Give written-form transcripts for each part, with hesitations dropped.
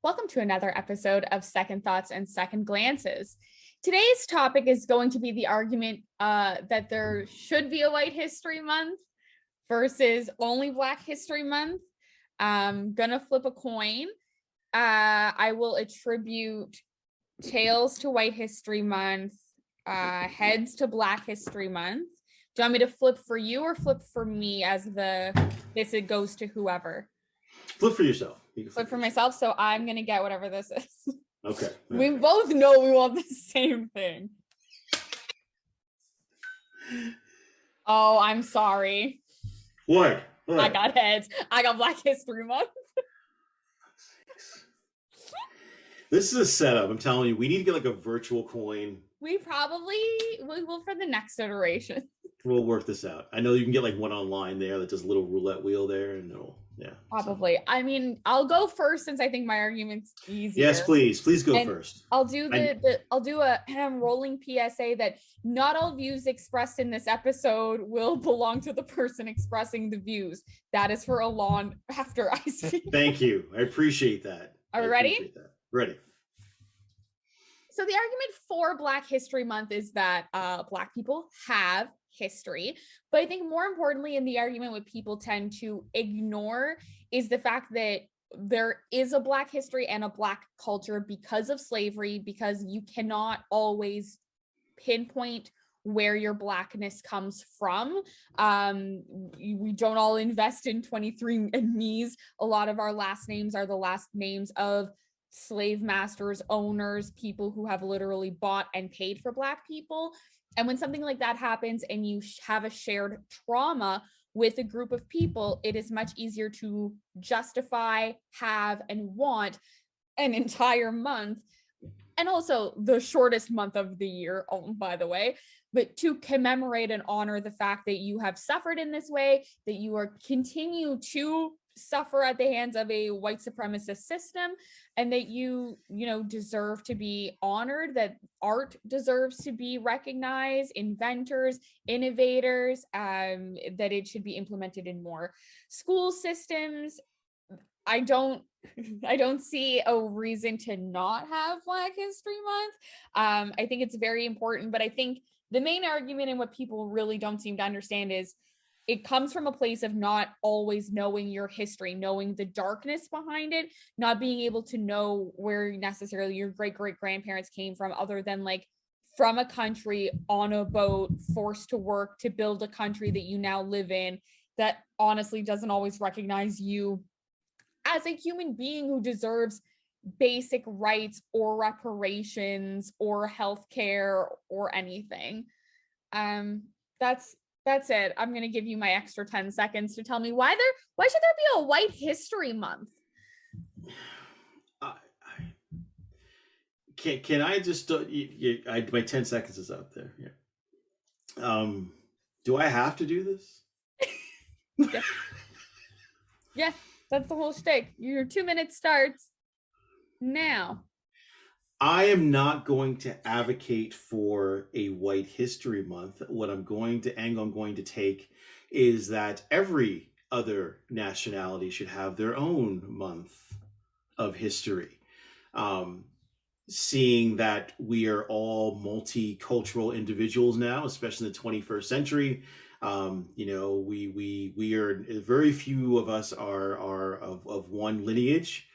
Welcome to another episode of Second Thoughts and Second Glances. Today's topic is going to be the argument that there should be a White History Month versus only Black History Month. I'm gonna flip a coin. I will attribute tails to White History Month, heads to Black History Month. Do you want me to flip for you or flip for me as it goes to whoever? Flip for yourself. You flip for myself, so I'm gonna get whatever this is. Okay. We both know we want the same thing. Oh, I'm sorry. What? I got heads. I got Black History Month. This is a setup. I'm telling you, we need to get like a virtual coin. We will for the next iteration. We'll work this out. I know you can get like one online there that does a little roulette wheel there, and Probably. So. I mean, I'll go first since I think my argument's easier. Yes, please go first. I'll do a rolling PSA that not all views expressed in this episode will belong to the person expressing the views. That is for Alon after I speak. Thank you. I appreciate that. Are we ready? Ready. So the argument for Black History Month is that Black people have history, but I think more importantly in the argument what people tend to ignore is the fact that there is a Black history and a Black culture because of slavery, because you cannot always pinpoint where your Blackness comes from. We don't all invest in 23andMe's. A lot of our last names are the last names of slave masters, owners, people who have literally bought and paid for Black people. And when something like that happens and you have a shared trauma with a group of people, it is much easier to justify, have, and want an entire month, and also the shortest month of the year, by the way, but to commemorate and honor the fact that you have suffered in this way, that you are continue to suffer at the hands of a white supremacist system, and that you deserve to be honored, that art deserves to be recognized, inventors, innovators, that it should be implemented in more school systems. I don't see a reason to not have Black History Month. I think it's very important, but I think the main argument and what people really don't seem to understand is it comes from a place of not always knowing your history, knowing the darkness behind it, not being able to know where necessarily your great-great-grandparents came from, other than like from a country on a boat, forced to work to build a country that you now live in that honestly doesn't always recognize you as a human being who deserves basic rights or reparations or healthcare or anything. That's it. I'm going to give you my extra 10 seconds to tell me why should there be a White History Month? Can I just my 10 seconds is up there. Yeah. Do I have to do this? Yeah, that's the whole shtick. Your 2 minutes starts now. I am not going to advocate for a White History Month. What I'm going to take is that every other nationality should have their own month of history. Seeing that we are all multicultural individuals now, especially in the 21st century, we are, very few of us are of one lineage.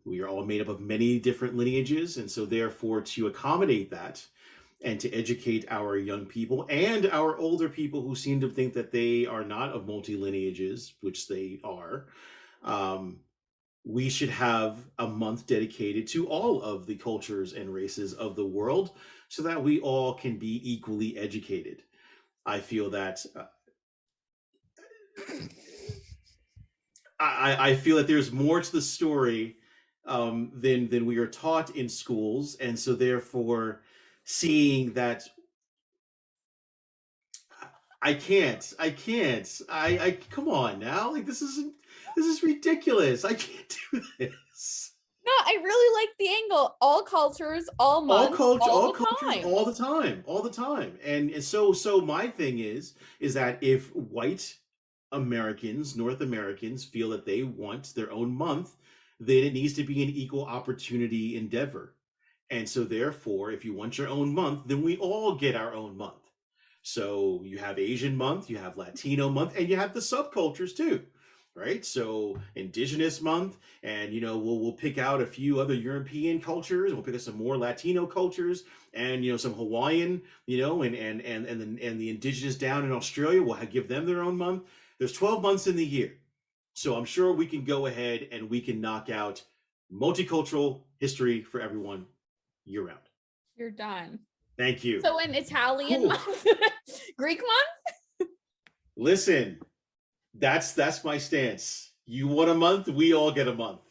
We are all made up of many different lineages, and so therefore to accommodate that and to educate our young people and our older people who seem to think that they are not of multi-lineages, which they are, we should have a month dedicated to all of the cultures and races of the world so that we all can be equally educated. I feel that I feel that there's more to the story than we are taught in schools, and so therefore seeing that I can't come on now, like this is ridiculous. I can't do this. No, I really like the angle. All cultures, all months, all the time. And so my thing is that if white Americans, North Americans feel that they want their own month, then it needs to be an equal opportunity endeavor. And so therefore, if you want your own month, then we all get our own month. So you have Asian month, you have Latino month, and you have the subcultures too, right? So Indigenous month, and we'll pick out a few other European cultures, and we'll pick up some more Latino cultures, and some Hawaiian, and the Indigenous down in Australia, we'll give them their own month. There's 12 months in the year, so I'm sure we can go ahead and we can knock out multicultural history for everyone year round. You're done. Thank you. So an Italian Cool. month, Greek month. Listen, that's my stance. You want a month, we all get a month.